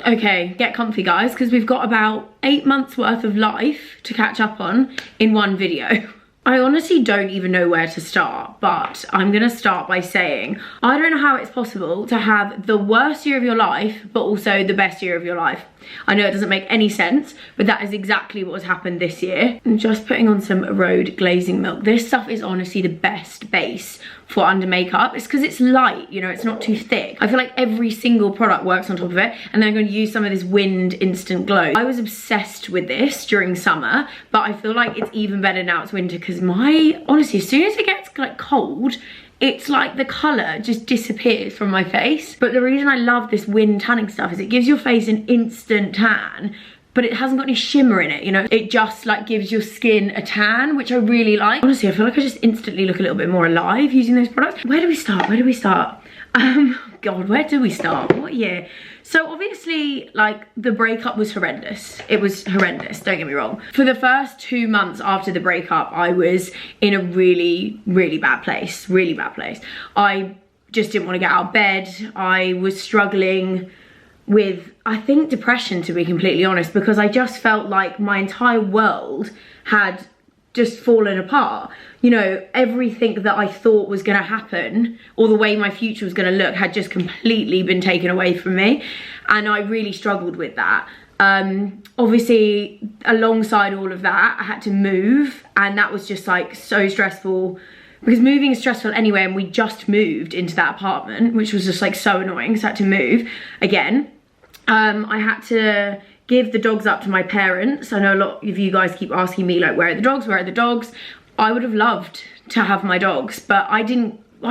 Okay, get comfy guys, because we've got about 8 months worth of life to catch up on in one video. I honestly don't even know where to start, but I'm gonna start by saying, I don't know how it's possible to have the worst year of your life, but also the best year of your life. I know it doesn't make any sense, but that is exactly what has happened this year. I'm just putting on some Road glazing milk. This stuff is honestly the best base for under makeup. It's because it's light, you know, it's not too thick. I feel like every single product works on top of it, and then I'm going to use some of this Wind Instant Glow. I was obsessed with this during summer, but I feel like it's even better now it's winter, because honestly, as soon as it gets like cold, it's like the colour just disappears from my face. But the reason I love this Wind tanning stuff is it gives your face an instant tan, but it hasn't got any shimmer in it, you know? It just like gives your skin a tan, which I really like. Honestly, I feel like I just instantly look a little bit more alive using those products. Where do we start? Where do we start? God, where do we start? What year? So obviously, like, the breakup was horrendous. It was horrendous, don't get me wrong. For the first 2 months after the breakup, I was in a really, really bad place. Really bad place. I just didn't want to get out of bed. I was struggling with, I think, depression, to be completely honest, because I just felt like my entire world had just fallen apart. You know, everything that I thought was going to happen, or the way my future was going to look, had just completely been taken away from me, and I really struggled with that. Obviously, alongside all of that, I had to move, and that was just like so stressful, because moving is stressful anyway, and we just moved into that apartment, which was just like so annoying, so I had to move again. I had to give the dogs up to my parents. I know a lot of you guys keep asking me, like, where are the dogs, where are the dogs? I would have loved to have my dogs, but I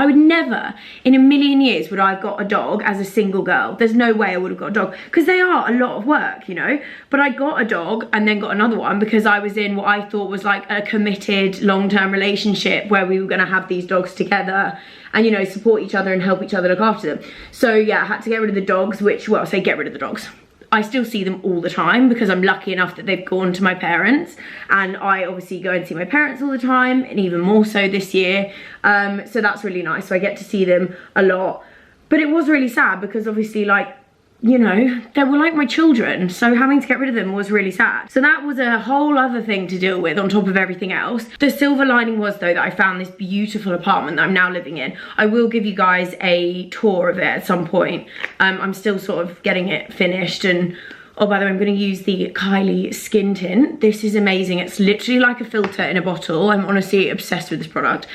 would never in a million years would I have got a dog as a single girl. There's no way I would have got a dog, because they are a lot of work, you know? But I got a dog and then got another one because I was in what I thought was like a committed long-term relationship where we were gonna have these dogs together and, you know, support each other and help each other look after them. So yeah, I had to get rid of the dogs, which, well, I say get rid of the dogs. I still see them all the time because I'm lucky enough that they've gone to my parents, and I obviously go and see my parents all the time, and even more so this year. So that's really nice. So I get to see them a lot. But it was really sad because obviously, like, you know, they were like my children, so having to get rid of them was really sad. So that was a whole other thing to deal with on top of everything else. The silver lining was, though, that I found this beautiful apartment that I'm now living in. I will give you guys a tour of it at some point. I'm still sort of getting it finished, and oh, by the way, I'm going to use the Kylie skin tint. This is amazing. It's literally like a filter in a bottle. I'm honestly obsessed with this product.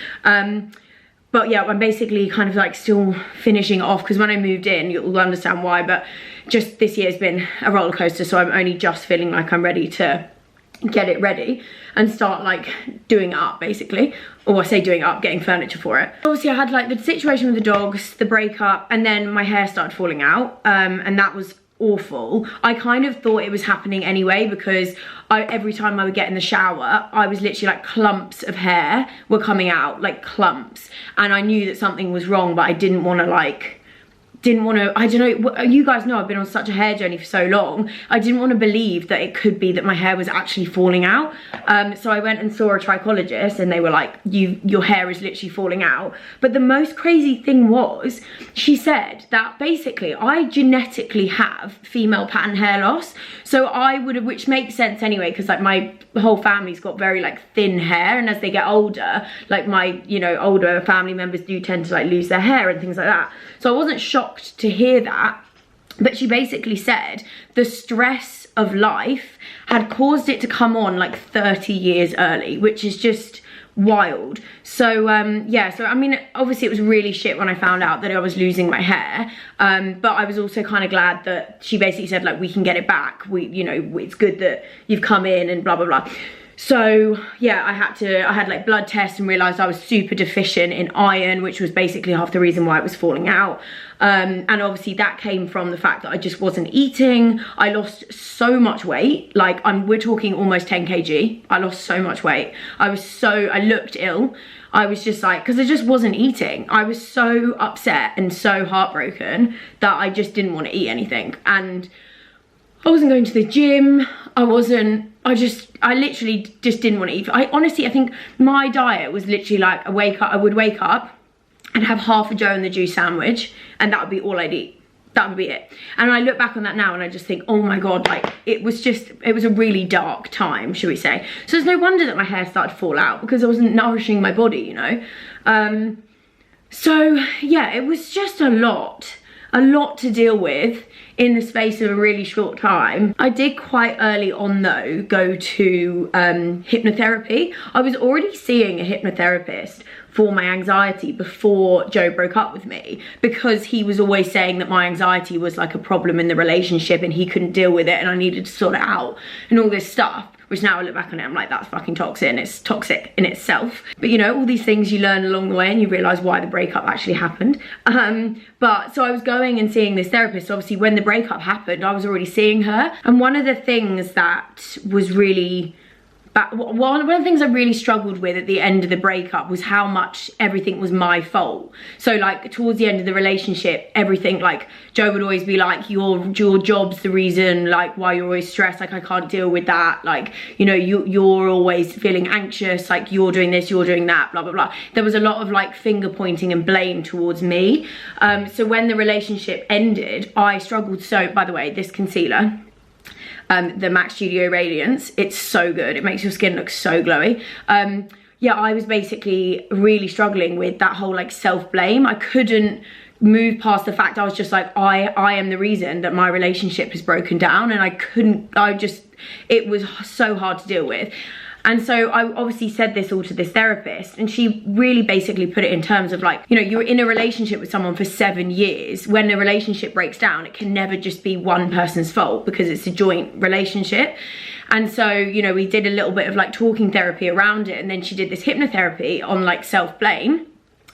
But yeah, I'm basically kind of like still finishing it off, because when I moved in, you'll understand why, but just this year has been a roller coaster, so I'm only just feeling like I'm ready to get it ready and start like doing it up, basically. Or I say doing it up, getting furniture for it. Obviously I had like the situation with the dogs, the breakup, and then my hair started falling out, and that was awful. I kind of thought it was happening anyway, because every time I would get in the shower, I was literally like, clumps of hair were coming out, like clumps, and I knew that something was wrong, but I didn't want to I don't know, you guys know I've been on such a hair journey for so long. I didn't want to believe that it could be that my hair was actually falling out. So I went and saw a trichologist, and they were like, your hair is literally falling out. But the most crazy thing was, she said that basically I genetically have female pattern hair loss. So I would have, which makes sense anyway, because like my whole family's got very like thin hair, and as they get older, like my, you know, older family members do tend to like lose their hair and things like that. So I wasn't shocked to hear that, but she basically said the stress of life had caused it to come on like 30 years early, which is just wild. So yeah, so I mean, obviously it was really shit when I found out that I was losing my hair, but I was also kind of glad that she basically said, like, we can get it back, you know, it's good that you've come in and blah blah blah. So yeah, I had like blood tests and realized I was super deficient in iron, which was basically half the reason why it was falling out. And obviously that came from the fact that I just wasn't eating. I lost so much weight, like we're talking almost 10 kg. I lost so much weight. I looked ill. I was just like, because I just wasn't eating. I was so upset and so heartbroken that I just didn't want to eat anything. And I wasn't going to the gym. I literally just didn't want to eat. I think my diet was literally like, I would wake up and have half a Joe and the Juice sandwich, and that would be all I'd eat. That would be it. And I look back on that now and I just think, oh my God, like it was a really dark time, should we say. So it's no wonder that my hair started to fall out, because I wasn't nourishing my body, you know. So yeah, it was just a lot to deal with in the space of a really short time. I did quite early on though go to hypnotherapy. I was already seeing a hypnotherapist for my anxiety before Joe broke up with me, because he was always saying that my anxiety was like a problem in the relationship and he couldn't deal with it and I needed to sort it out and all this stuff. Which now I look back on it, I'm like, that's fucking toxic, and it's toxic in itself. But you know, all these things you learn along the way and you realise why the breakup actually happened. But so I was going and seeing this therapist. Obviously when the breakup happened, I was already seeing her. And one of the things that was really, one of the things I really struggled with at the end of the breakup was how much everything was my fault. So like towards the end of the relationship, everything, like Joe would always be like, your job's the reason like why you're always stressed, like I can't deal with that, like, you know, you're always feeling anxious, like you're doing this, you're doing that, blah blah blah. There was a lot of like finger pointing and blame towards me. So when the relationship ended, I struggled so, by the way, this concealer, the MAC Studio Radiance, it's so good, it makes your skin look so glowy. Yeah, I was basically really struggling with that whole like self-blame. I couldn't move past the fact, I was just like, I am the reason that my relationship has broken down, and it was so hard to deal with. And so I obviously said this all to this therapist, and she really basically put it in terms of like, you know, you're in a relationship with someone for 7 years. When the relationship breaks down, it can never just be one person's fault, because it's a joint relationship. And so, you know, we did a little bit of like talking therapy around it, and then she did this hypnotherapy on like self-blame.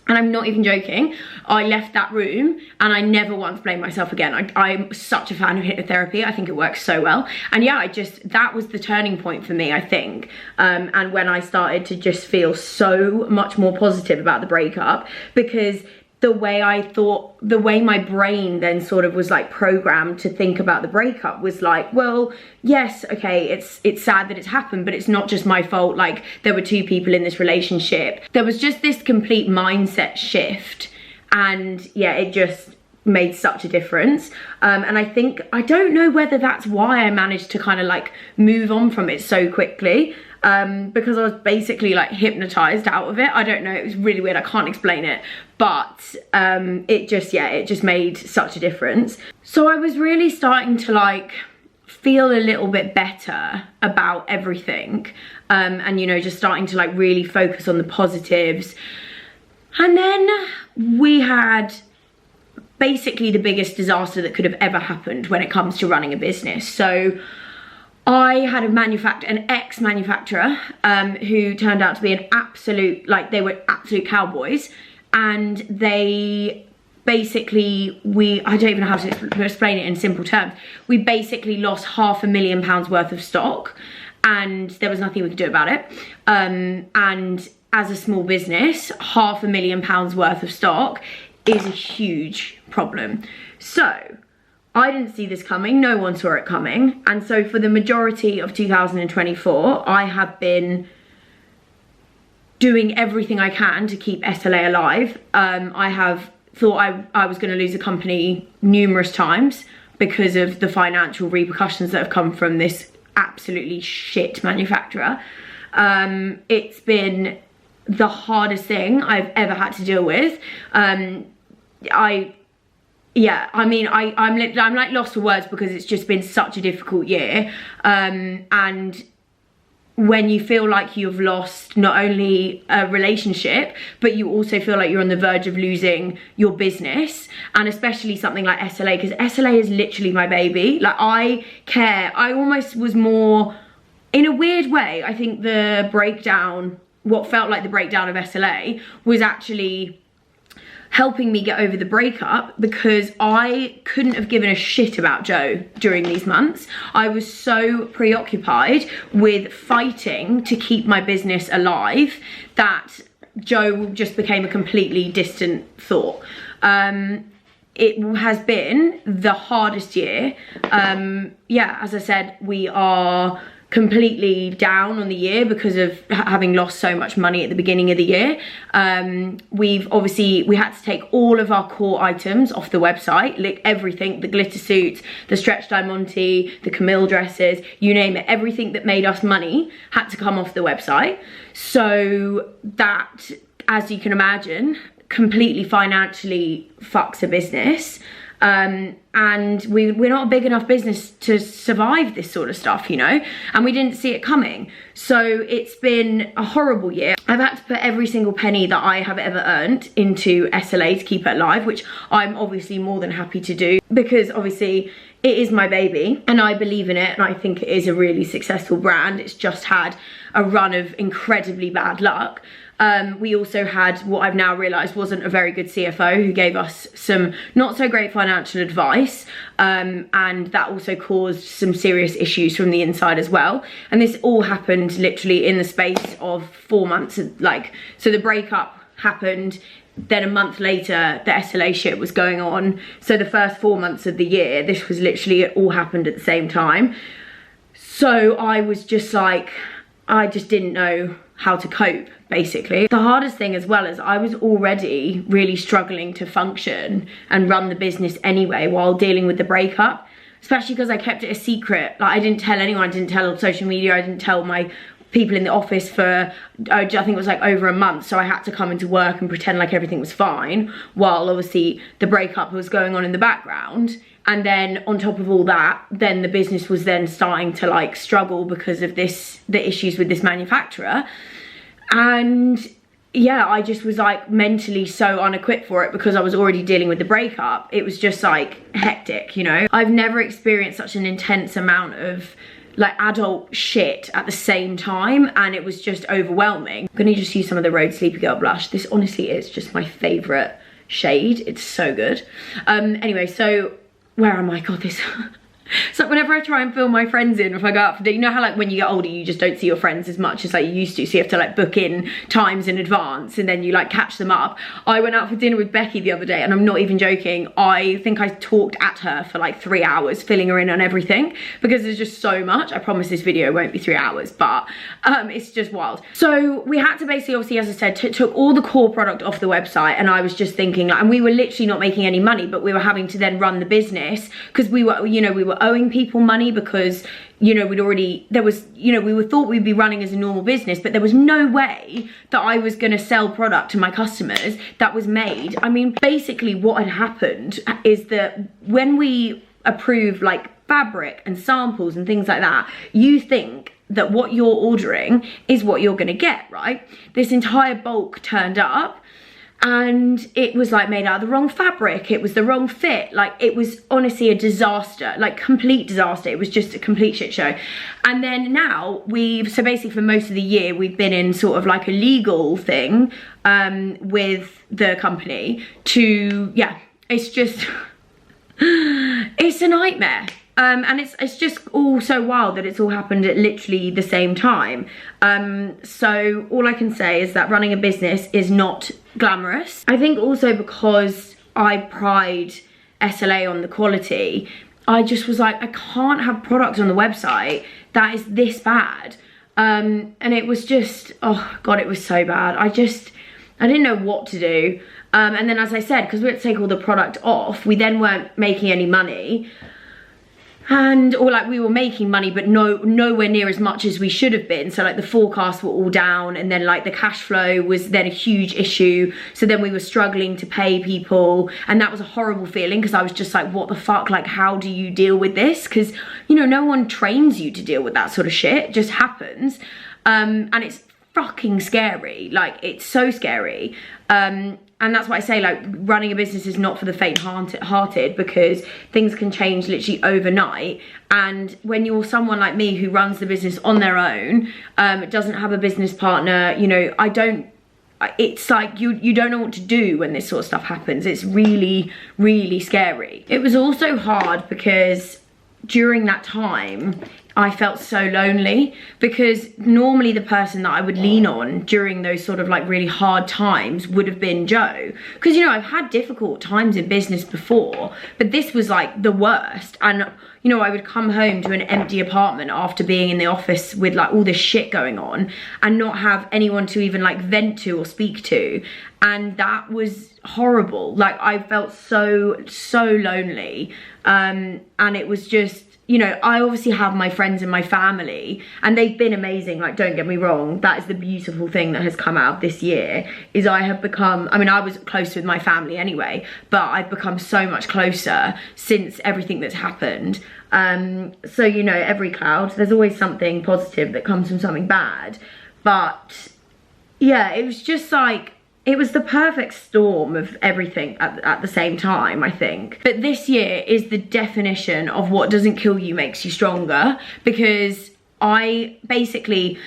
And I'm not even joking, I left that room and I never once blamed myself again. I'm such a fan of hypnotherapy. I think it works so well. And yeah, that was the turning point for me, I think. And when I started to just feel so much more positive about the breakup, because the way my brain then sort of was like programmed to think about the breakup was like, well, yes, okay, it's sad that it's happened, but it's not just my fault. Like, there were two people in this relationship. There was just this complete mindset shift, and yeah, it just made such a difference. And I don't know whether that's why I managed to kind of like move on from it so quickly, because I was basically like hypnotized out of it. I don't know, it was really weird, I can't explain it, but it just made such a difference. So I was really starting to like feel a little bit better about everything, and you know, just starting to like really focus on the positives. And then we had basically the biggest disaster that could have ever happened when it comes to running a business. So I had an ex-manufacturer who turned out to be an absolute, like, they were absolute cowboys, and they basically, I don't even know how to explain it in simple terms. We basically lost £500,000 worth of stock, and there was nothing we could do about it. And as a small business, £500,000 worth of stock is a huge problem. So I didn't see this coming, no one saw it coming, and so for the majority of 2024, I have been doing everything I can to keep SLA alive. I have thought I was going to lose the company numerous times because of the financial repercussions that have come from this absolutely shit manufacturer. It's been the hardest thing I've ever had to deal with. I'm like lost for words, because it's just been such a difficult year. And when you feel like you've lost not only a relationship, but you also feel like you're on the verge of losing your business, and especially something like SLA, because SLA is literally my baby. Like, I almost was more, in a weird way, I think the breakdown, what felt like the breakdown of SLA was actually helping me get over the breakup, because I couldn't have given a shit about Joe during these months. I was so preoccupied with fighting to keep my business alive that Joe just became a completely distant thought. It has been the hardest year. Yeah, as I said, we are completely down on the year because of having lost so much money at the beginning of the year. We had to take all of our core items off the website, like everything, the glitter suits, the stretch diamante, the Camille dresses, you name it, everything that made us money had to come off the website. So that, as you can imagine, completely financially fucks a business. And we're not a big enough business to survive this sort of stuff, you know, and we didn't see it coming. So it's been a horrible year. I've had to put every single penny that I have ever earned into SLA to keep it alive, which I'm obviously more than happy to do, because obviously it is my baby and I believe in it, and I think it is a really successful brand. It's just had a run of incredibly bad luck. We also had what I've now realised wasn't a very good CFO, who gave us some not so great financial advice, and that also caused some serious issues from the inside as well. And this all happened literally in the space of 4 months. Like, so the breakup happened, then a month later the SLA shit was going on. So the first 4 months of the year, this was literally, it all happened at the same time. So I was just like, I just didn't know how to cope, basically. The hardest thing as well is I was already really struggling to function and run the business anyway while dealing with the breakup, especially because I kept it a secret. Like, I didn't tell anyone, I didn't tell on social media, I didn't tell my people in the office for, I think it was like over a month. So I had to come into work and pretend like everything was fine while obviously the breakup was going on in the background. And then on top of all that, then the business was then starting to like struggle because of this, the issues with this manufacturer. And yeah, I just was like mentally so unequipped for it because I was already dealing with the breakup. It was just like hectic, you know. I've never experienced such an intense amount of like adult shit at the same time, and it was just overwhelming. I'm gonna just use some of the Rhode Sleepy Girl blush. This honestly is just my favorite shade. It's so good. Anyway, so where am I? God, this so whenever I try and film my friends in, if I go out for dinner, you know how like when you get older you just don't see your friends as much as like you used to, so you have to like book in times in advance and then you like catch them up. I went out for dinner with Becky the other day, and I'm not even joking, I think I talked at her for like 3 hours, filling her in on everything because there's just so much. I promise this video won't be 3 hours, but it's just wild. So we had to basically, obviously, as I said, took all the core product off the website, and I was just thinking like, and we were literally not making any money, but we were having to then run the business because we were, you know, we were owing people money because, you know, we thought we'd be running as a normal business, but there was no way that I was going to sell product to my customers that was made. I mean, basically what had happened is that when we approve like fabric and samples and things like that, you think that what you're ordering is what you're going to get, right? This entire bulk turned up, and it was like made out of the wrong fabric, it was the wrong fit, like it was honestly a disaster, like complete disaster. It was just a complete shit show. And then now so basically for most of the year we've been in sort of like a legal thing with the company to, yeah, it's just it's a nightmare. And it's just all so wild that it's all happened at literally the same time. So all I can say is that running a business is not glamorous. I think also because I pride SLA on the quality, I just was like, I can't have product on the website that is this bad. And it was just, oh God, it was so bad. I didn't know what to do. And then, as I said, because we had to take all the product off, we then weren't making any money. Or like we were making money, but nowhere near as much as we should have been. So like the forecasts were all down, and then like the cash flow was then a huge issue. So then we were struggling to pay people, and that was a horrible feeling because I was just like, what the fuck? Like, how do you deal with this? Because, you know, no one trains you to deal with that sort of shit. It just happens. And it's fucking scary. Like, it's so scary. And that's why I say, like, running a business is not for the faint-hearted, because things can change literally overnight. And when you're someone like me who runs the business on their own, doesn't have a business partner, you know, it's like you don't know what to do when this sort of stuff happens. It's really, really scary. It was also hard because during that time, I felt so lonely, because normally the person that I would lean on during those sort of like really hard times would have been Joe. Because, you know, I've had difficult times in business before, but this was like the worst. And, you know, I would come home to an empty apartment after being in the office with like all this shit going on and not have anyone to even like vent to or speak to. And that was horrible. Like, I felt so lonely. And it was just, you know, I obviously have my friends and my family, and they've been amazing, like, don't get me wrong. That is the beautiful thing that has come out of this year, is I have become, I mean, I was close with my family anyway, but I've become so much closer since everything that's happened. So, you know, every cloud, there's always something positive that comes from something bad. But yeah, it was just like, it was the perfect storm of everything at the same time, I think. But this year is the definition of what doesn't kill you makes you stronger, because I basically,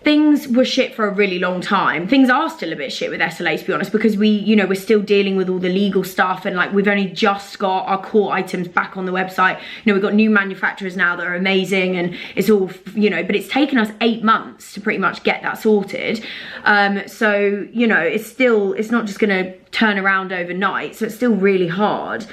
things were shit for a really long time. Things are still a bit shit with SLA, to be honest, because we, you know, we're still dealing with all the legal stuff, and like, we've only just got our core items back on the website. You know, we've got new manufacturers now that are amazing, and it's all, you know, but it's taken us 8 months to pretty much get that sorted. So, you know, it's still, it's not just gonna turn around overnight, so it's still really hard.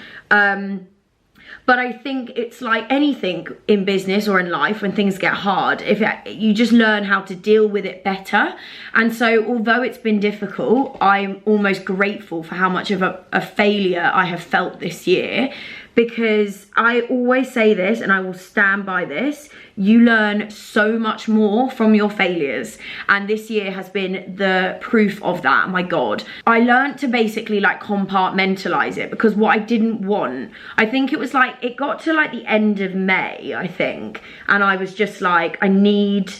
But I think it's like anything in business or in life, when things get hard, you just learn how to deal with it better. And so although it's been difficult, I'm almost grateful for how much of a failure I have felt this year, because I always say this, and I will stand by this, you learn so much more from your failures. And this year has been the proof of that, my God. I learned to basically like compartmentalize it, because what I didn't want, I think it was like, it got to like the end of May, I think. And I was just like, I need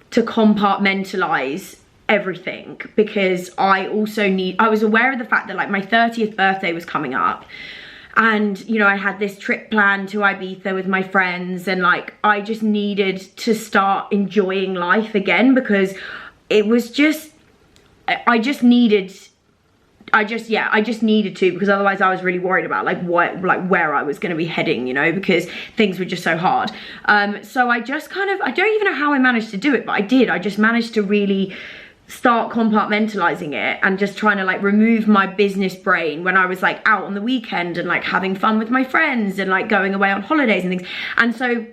to compartmentalize everything, because I was aware of the fact that like my 30th birthday was coming up. And, you know, I had this trip planned to Ibiza with my friends, and like, I just needed to start enjoying life again, because it was just, I just needed to, because otherwise I was really worried about like where I was going to be heading, you know, because things were just so hard. So I just kind of, I don't even know how I managed to do it, but I did. I just managed to really start compartmentalizing it, and just trying to like remove my business brain when I was like out on the weekend and like having fun with my friends and like going away on holidays and things. And so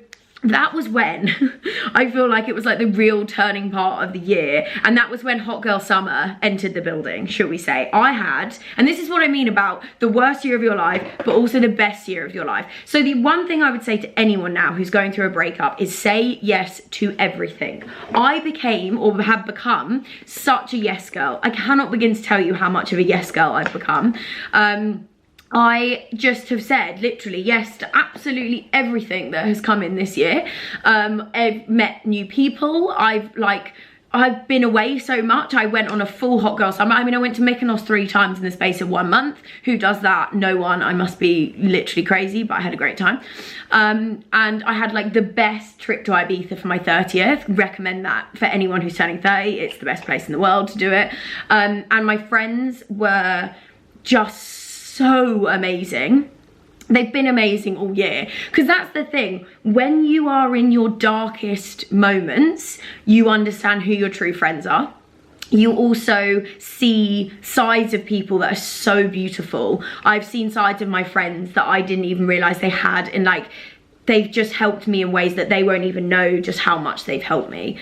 that was when I feel like it was like the real turning part of the year. And that was when Hot Girl Summer entered the building, should we say. I had, and this is what I mean about the worst year of your life, but also the best year of your life. So the one thing I would say to anyone now who's going through a breakup is say yes to everything. I became, or have become, such a yes girl. I cannot begin to tell you how much of a yes girl I've become. I just have said literally yes to absolutely everything that has come in this year. I've met new people. I've been away so much. I went on a full Hot Girl Summer. I mean, I went to Mykonos 3 times in the space of 1 month. Who does that? No one. I must be literally crazy, but I had a great time. And I had like the best trip to Ibiza for my 30th. Recommend that for anyone who's turning 30. It's the best place in the world to do it. And my friends were just so amazing. They've been amazing all year, because that's the thing, when you are in your darkest moments, you understand who your true friends are. You also see sides of people that are so beautiful. I've seen sides of my friends that I didn't even realize they had, and like, they've just helped me in ways that they won't even know just how much they've helped me.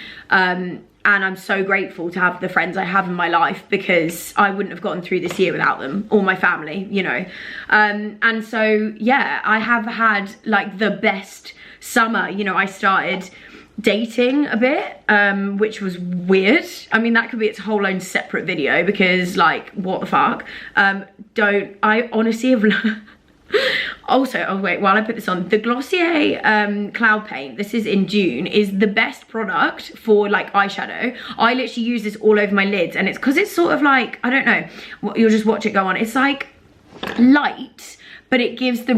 And I'm so grateful to have the friends I have in my life, because I wouldn't have gotten through this year without them, or my family, you know. And so, yeah, I have had like the best summer. You know, I started dating a bit, which was weird. I mean, that could be its whole own separate video, because like, what the fuck? I honestly have also, oh wait, while I put this on, the Glossier Cloud Paint, this is in June, is the best product for like eyeshadow. I literally use this all over my lids, and it's because it's sort of like, I don't know, you'll just watch it go on. It's like light, but it gives the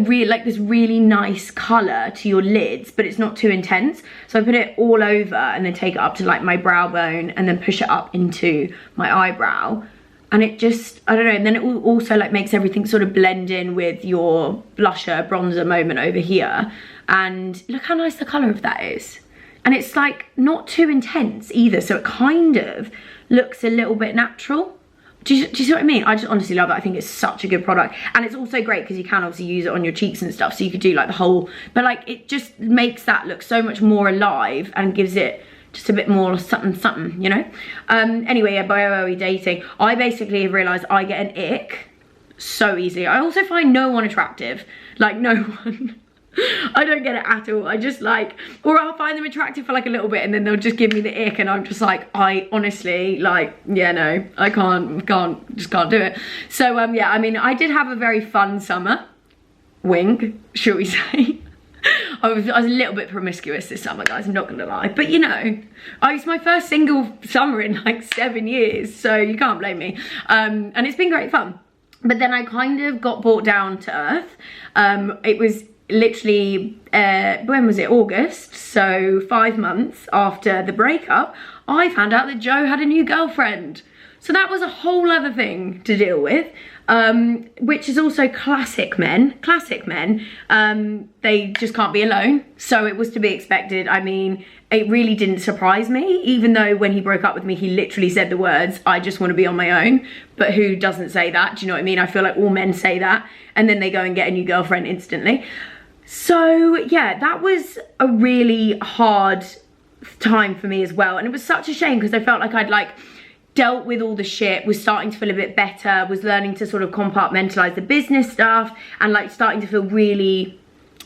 this really nice color to your lids, but it's not too intense. So I put it all over and then take it up to like my brow bone, and then push it up into my eyebrow. And it just, I don't know, and then it also like makes everything sort of blend in with your blusher, bronzer moment over here. and look how nice the colour of that is. And it's like not too intense either, so it kind of looks a little bit natural. Do you see what I mean? I just honestly love it. I think it's such a good product. And it's also great because you can obviously use it on your cheeks and stuff, so you could do like the whole, but like it just makes that look so much more alive and gives it just a bit more something something, you know. Anyway, yeah, where are we dating? I basically have realised I get an ick so easily. I also find no one attractive, like no one. I don't get it at all. I just like, or I'll find them attractive for like a little bit and then they'll just give me the ick, and I'm just like, I honestly like, yeah, no, I just can't do it. So yeah, I mean, I did have a very fun summer, wink, shall we say. I was a little bit promiscuous this summer, guys, I'm not gonna lie, but you know, it's my first single summer in like 7 years, so you can't blame me. And it's been great fun. But then I kind of got brought down to earth. It was literally, when was it? August, so 5 months after the breakup, I found out that Joe had a new girlfriend. So that was a whole other thing to deal with, which is also classic men. They just can't be alone, so it was to be expected. I mean, it really didn't surprise me, even though when he broke up with me, he literally said the words, I just want to be on my own. But who doesn't say that? Do you know what I mean? I feel like all men say that, and then they go and get a new girlfriend instantly. So yeah, that was a really hard time for me as well. And it was such a shame because I felt like I'd like dealt with all the shit, was starting to feel a bit better, was learning to sort of compartmentalize the business stuff and like starting to feel really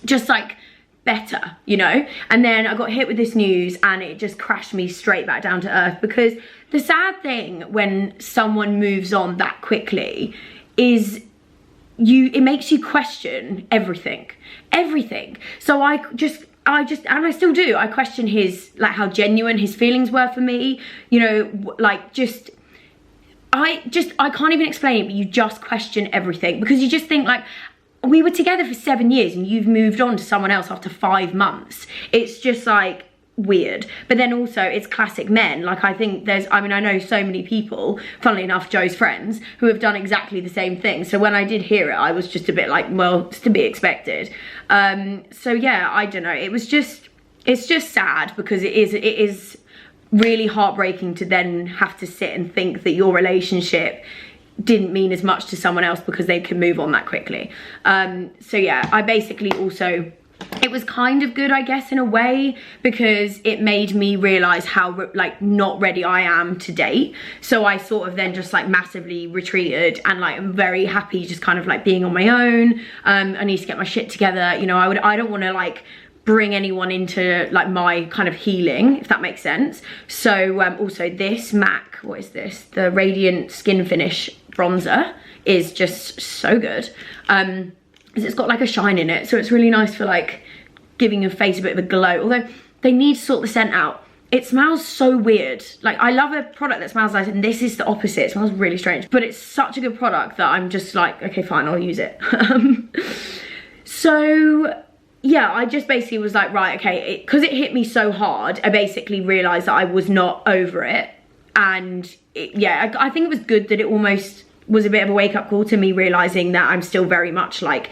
just like better, you know. And then I got hit with this news and it just crashed me straight back down to earth, because the sad thing when someone moves on that quickly is it makes you question everything. So I still do, I question his, like how genuine his feelings were for me, you know, like I can't even explain it, but you just question everything, because you just think like, we were together for 7 years and you've moved on to someone else after 5 months. It's just like weird. But then also it's classic men. Like I think I know so many people, funnily enough, Joe's friends, who have done exactly the same thing. So when I did hear it, I was just a bit like, well, it's to be expected. So yeah, I don't know. It's just sad, because it is really heartbreaking to then have to sit and think that your relationship didn't mean as much to someone else because they can move on that quickly. So yeah, I basically also, it was kind of good, I guess, in a way, because it made me realize how like not ready I am to date. So I sort of then just like massively retreated, and like I'm very happy just kind of like being on my own. I need to get my shit together, you know. I don't want to like bring anyone into like my kind of healing, if that makes sense. So also this MAC, what is this, the Radiant Skin Finish bronzer is just so good. It's got like a shine in it, so it's really nice for like giving your face a bit of a glow, although they need to sort the scent out. It smells so weird. Like I love a product that smells nice, and this is the opposite. It smells really strange, but it's such a good product that I'm just like, okay, fine, I'll use it. So yeah, I just basically was like, right, okay, because it hit me so hard, I basically realized that I was not over it. And yeah, I think it was good that it almost was a bit of a wake-up call to me, realizing that I'm still very much like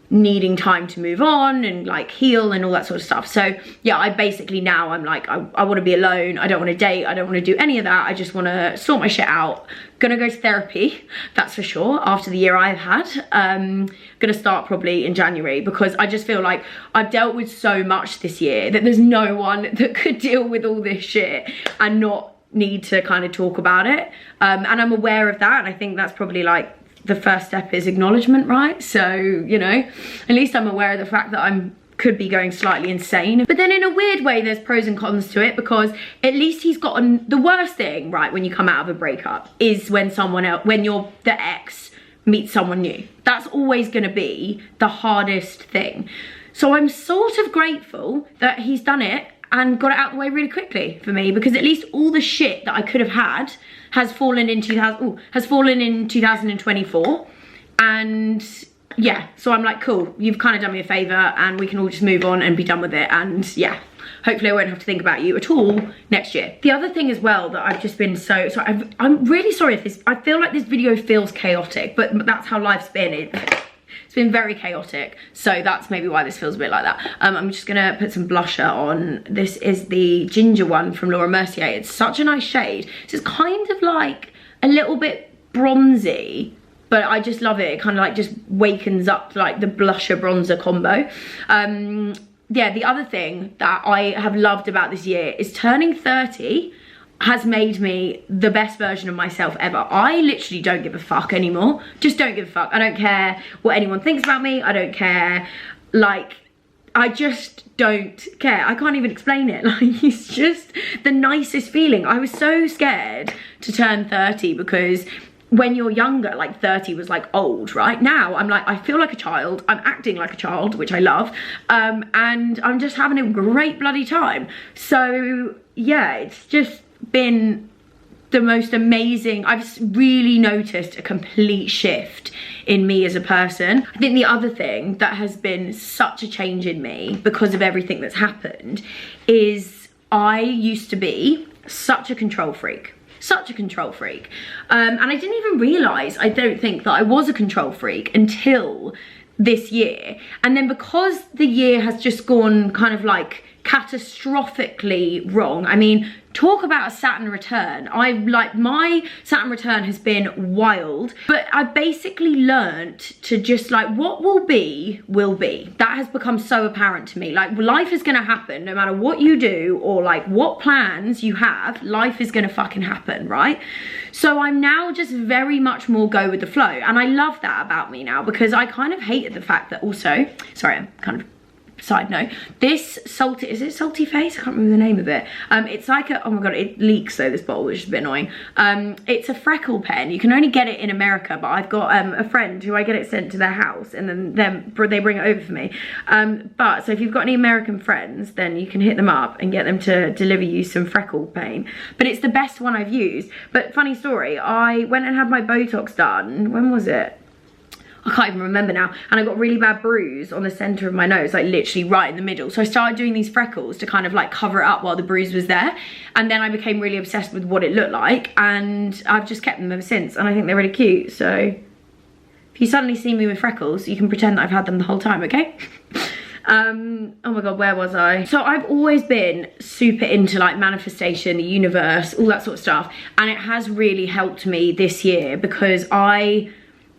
needing time to move on and like heal and all that sort of stuff. So yeah, I basically now I'm like, I want to be alone, I don't want to date, I don't want to do any of that, I just want to sort my shit out. Gonna go to therapy, that's for sure, after the year I've had. Gonna start probably in January, because I just feel like I've dealt with so much this year that there's no one that could deal with all this shit and not need to kind of talk about it. And I'm aware of that, and I think that's probably like the first step is acknowledgement, right? So, you know, at least I'm aware of the fact that could be going slightly insane. But then in a weird way, there's pros and cons to it, because at least he's gotten, the worst thing, right, when you come out of a breakup is when the ex meets someone new. That's always gonna be the hardest thing. So I'm sort of grateful that he's done it and got it out of the way really quickly for me, because at least all the shit that I could have had has fallen in 2024. And yeah, so I'm like, cool, you've kind of done me a favor and we can all just move on and be done with it. And yeah, hopefully I won't have to think about you at all next year. The other thing as well that I've just been I'm really sorry if I feel like this video feels chaotic, but that's how life's been. It's been very chaotic, so that's maybe why this feels a bit like that. I'm just gonna put some blusher on. This is the ginger one from Laura Mercier. It's such a nice shade. So it's kind of like a little bit bronzy, but I just love it. It kind of like just wakens up like the blusher bronzer combo. Yeah, the other thing that I have loved about this year is turning 30 has made me the best version of myself ever. I literally don't give a fuck anymore. Just don't give a fuck. I don't care what anyone thinks about me. I don't care. Like, I just don't care. I can't even explain it. Like, it's just the nicest feeling. I was so scared to turn 30 because when you're younger, like 30 was like old, right? Now I'm like, I feel like a child. I'm acting like a child, which I love. And I'm just having a great bloody time. So yeah, it's just been the most amazing. I've really noticed a complete shift in me as a person. I think the other thing that has been such a change in me because of everything that's happened is I used to be such a control freak. Such a control freak. And I didn't even realise, I don't think, that I was a control freak until this year. And then because the year has just gone kind of like catastrophically wrong. I mean, talk about a Saturn return. My Saturn return has been wild, but I basically learnt to just like, what will be, will be. That has become so apparent to me. Like, life is gonna happen no matter what you do or like what plans you have, life is gonna fucking happen, right? So I'm now just very much more go with the flow. And I love that about me now because I kind of hated the fact that also, sorry, I'm kind of side note, this salty, is it salty face? I can't remember the name of it. It's like a, oh my god, it leaks though, this bottle, which is a bit annoying. It's a freckle pen. You can only get it in America, but I've got a friend who I get it sent to their house and then they bring it over for me. But so if you've got any American friends, then you can hit them up and get them to deliver you some freckle paint. But it's the best one I've used. But funny story, I went and had my Botox done, when was it? I can't even remember now, and I got a really bad bruise on the center of my nose, like literally right in the middle. So I started doing these freckles to kind of like cover it up while the bruise was there, and then I became really obsessed with what it looked like, and I've just kept them ever since, and I think they're really cute. So if you suddenly see me with freckles, you can pretend that I've had them the whole time, okay? Oh my god, where was I? So I've always been super into like manifestation, the universe, all that sort of stuff, and it has really helped me this year because I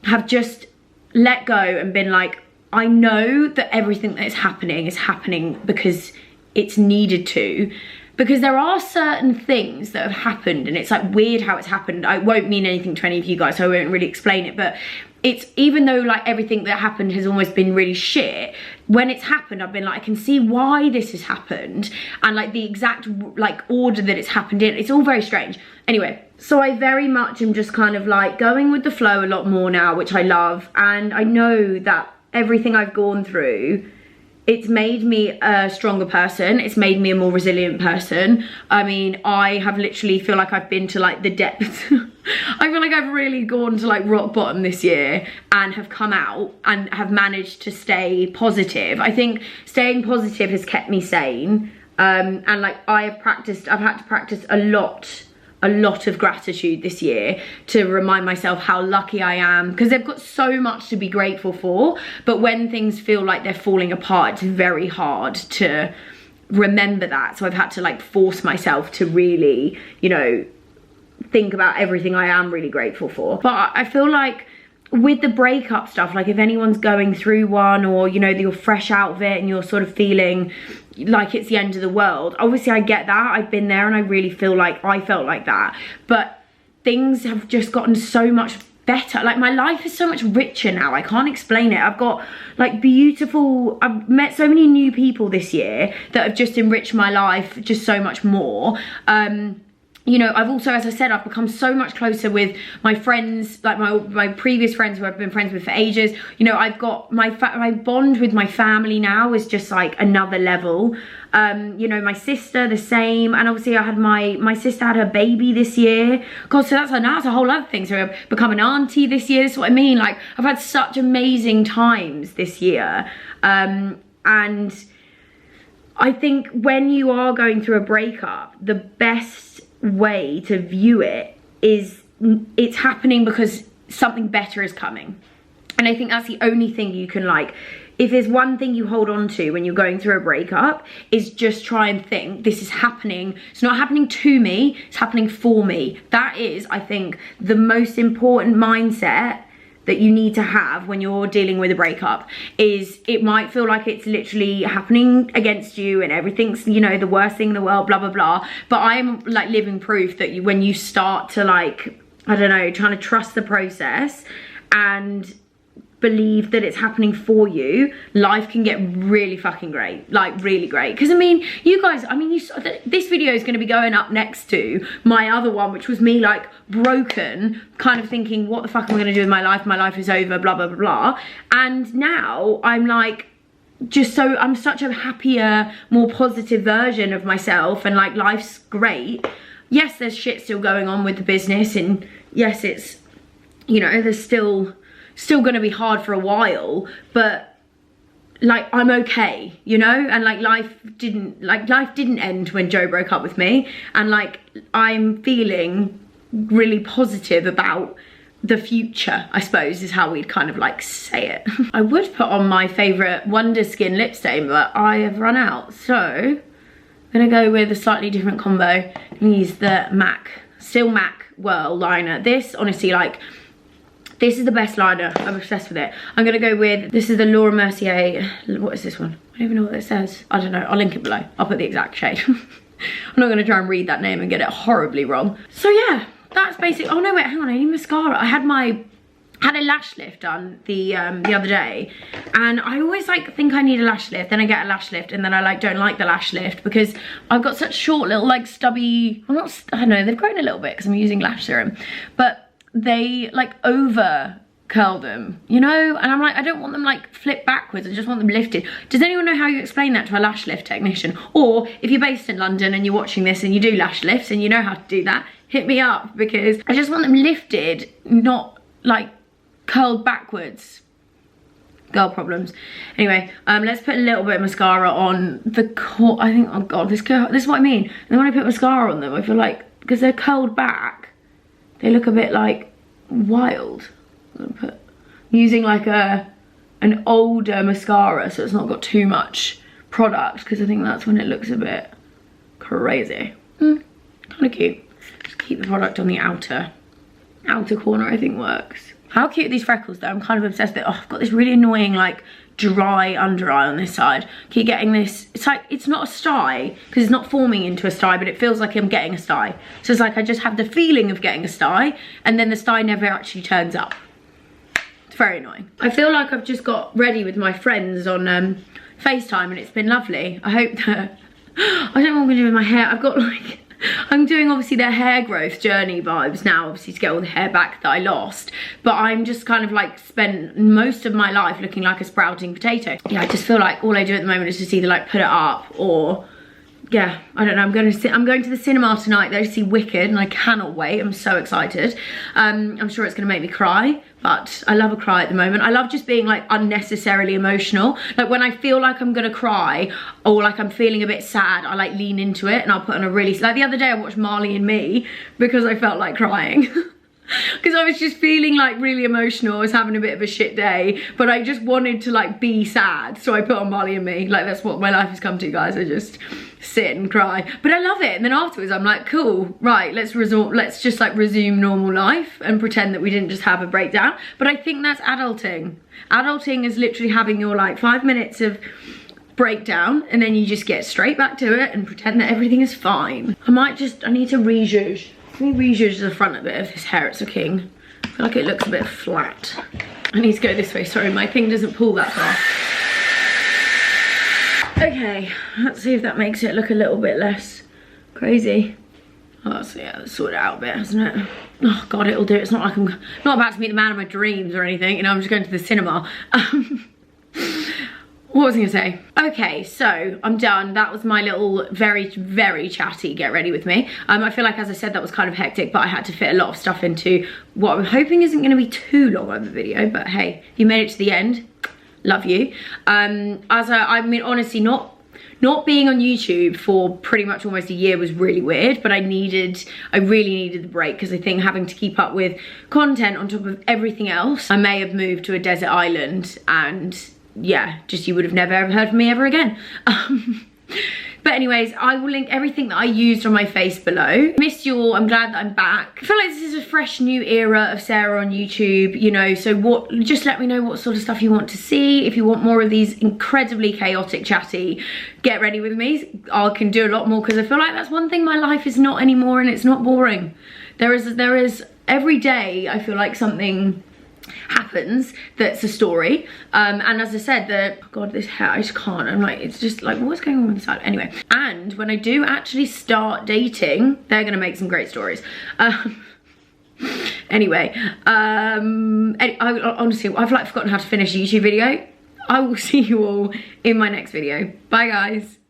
have just let go and been like, I know that everything that is happening because it's needed to, because there are certain things that have happened and it's like weird how it's happened. I won't mean anything to any of you guys, so I won't really explain it, but it's, even though like everything that happened has almost been really shit, when it's happened I've been like, I can see why this has happened, and like the exact like order that it's happened in, it's all very strange. Anyway, so I very much am just kind of like going with the flow a lot more now, which I love, and I know that everything I've gone through, it's made me a stronger person. It's made me a more resilient person. I mean, I have literally feel like I've been to like the depths. I feel like I've really gone to like rock bottom this year and have come out and have managed to stay positive. I think staying positive has kept me sane. And like I've had to practice a lot of gratitude this year to remind myself how lucky I am, because I've got so much to be grateful for, but when things feel like they're falling apart, it's very hard to remember that. So I've had to like force myself to really, you know, think about everything I am really grateful for. But I feel like with the breakup stuff, like if anyone's going through one, or you know, you're fresh out of it and you're sort of feeling like it's the end of the world, obviously I get that, I've been there and I really feel like I felt like that, but things have just gotten so much better. Like my life is so much richer now, I can't explain it. I've got like beautiful, I've met so many new people this year that have just enriched my life just so much more. You know, I've also, as I said, I've become so much closer with my friends, like my previous friends who I've been friends with for ages. You know, I've got my bond with my family now is just like another level. You know, my sister, the same. And obviously I had my sister had her baby this year. God, so that's a whole other thing. So I've become an auntie this year. That's what I mean. Like, I've had such amazing times this year. And I think when you are going through a breakup, the best way to view it is it's happening because something better is coming. And I think that's the only thing you can like, if there's one thing you hold on to when you're going through a breakup, is just try and think, this is happening. It's not happening to me, it's happening for me. That is, I think, the most important mindset that you need to have when you're dealing with a breakup. Is it might feel like it's literally happening against you and everything's, you know, the worst thing in the world, blah, blah, blah. But I am like living proof that when you start to like, I don't know, trying to trust the process and believe that it's happening for you, life can get really fucking great, like really great. Because I mean, you guys, I mean, you saw that this video is going to be going up next to my other one, which was me like broken, kind of thinking, what the fuck am I going to do with my life is over, blah blah blah blah. And now I'm like, just so, I'm such a happier, more positive version of myself, and like life's great. Yes, there's shit still going on with the business, and yes, it's, you know, there's still gonna be hard for a while, but like I'm okay, you know. And like life didn't end when Joe broke up with me, and like I'm feeling really positive about the future, I suppose is how we'd kind of like say it. I would put on my favorite Wonder Skin lip stain, but I have run out, so I'm gonna go with a slightly different combo and use the Still MAC Whirl liner. This honestly, like, this is the best liner. I'm obsessed with it. I'm gonna go with, this is the Laura Mercier, what is this one? I don't even know what it says. I don't know, I'll link it below. I'll put the exact shade. I'm not gonna try and read that name and get it horribly wrong. So yeah, that's basically, oh no wait, hang on, I need mascara. I had a lash lift done the other day, and I always like think I need a lash lift, then I get a lash lift, and then I like don't like the lash lift because I've got such short little like stubby, I don't know, they've grown a little bit because I'm using lash serum, but they like over curl them, you know, and I'm like, I don't want them like flipped backwards, I just want them lifted. Does anyone know how you explain that to a lash lift technician? Or if you're based in London and you're watching this and you do lash lifts and you know how to do that, hit me up, because I just want them lifted, not like curled backwards. Girl problems. Anyway, let's put a little bit of mascara on the core. I think, oh god, this is what I mean. And then when I put mascara on them, I feel like, because they're curled back, they look a bit like wild. I'm gonna put, using like an older mascara, so it's not got too much product, because I think that's when it looks a bit crazy. Kind of cute. Just keep the product on the outer corner, I think works. How cute are these freckles though? I'm kind of obsessed with it. Oh, I've got this really annoying like dry under eye on this side. Keep getting this, it's like, it's not a sty because it's not forming into a sty, but it feels like I'm getting a sty. So it's like I just have the feeling of getting a sty, and then the sty never actually turns up. It's very annoying. I feel like I've just got ready with my friends on FaceTime, and it's been lovely. I hope that, I don't know what I'm gonna do with my hair. I've got like, I'm doing obviously their hair growth journey vibes now, obviously to get all the hair back that I lost, but I'm just kind of like spent most of my life looking like a sprouting potato. Yeah, I just feel like all I do at the moment is just either like put it up or, yeah, I don't know. I'm going to the cinema tonight though to see Wicked, and I cannot wait. I'm so excited. I'm sure it's going to make me cry, but I love a cry at the moment. I love just being like unnecessarily emotional. Like when I feel like I'm going to cry or like I'm feeling a bit sad, I like lean into it and I'll put on a really, like the other day I watched Marley and Me because I felt like crying. Because I was just feeling like really emotional. I was having a bit of a shit day, but I just wanted to like be sad, so I put on Marley and Me. Like that's what my life has come to, guys. I just sit and cry, but I love it. And then afterwards I'm like, cool, right, let's just like resume normal life and pretend that we didn't just have a breakdown. But I think that's adulting. Adulting is literally having your like 5 minutes of breakdown, and then you just get straight back to it and pretend that everything is fine. I need to re-zhuzh. Let me re-zhuzh the front a bit of this hair. It's looking, I feel like it looks a bit flat. I need to go this way. Sorry, my thing doesn't pull that far. Okay, let's see if that makes it look a little bit less crazy. Oh, so yeah, that's sorted out a bit, hasn't it? Oh god, it'll do. It's not like I'm not about to meet the man of my dreams or anything. You know, I'm just going to the cinema. What was I gonna say? Okay, so I'm done. That was my little very, very chatty get ready with me. I feel like, as I said, that was kind of hectic, but I had to fit a lot of stuff into what I'm hoping isn't gonna be too long of a video, but hey, you made it to the end. Love you. I mean, honestly, not not being on YouTube for pretty much almost a year was really weird, but I really needed the break, because I think having to keep up with content on top of everything else, I may have moved to a desert island, and yeah, just you would have never ever heard from me ever again. But anyways, I will link everything that I used on my face below. Missed you all, I'm glad that I'm back. I feel like this is a fresh new era of Sarah on YouTube, you know, so just let me know what sort of stuff you want to see. If you want more of these incredibly chaotic chatty, get ready with me. I can do a lot more, because I feel like that's one thing my life is not anymore, and it's not boring. There is every day I feel like something happens that's a story, and as I said, God, this hair, I just can't, I'm like, it's just like, what's going on with the side? Anyway, and when I do actually start dating, they're gonna make some great stories. Anyway, honestly, I've like forgotten how to finish a YouTube video. I will see you all in my next video. Bye guys.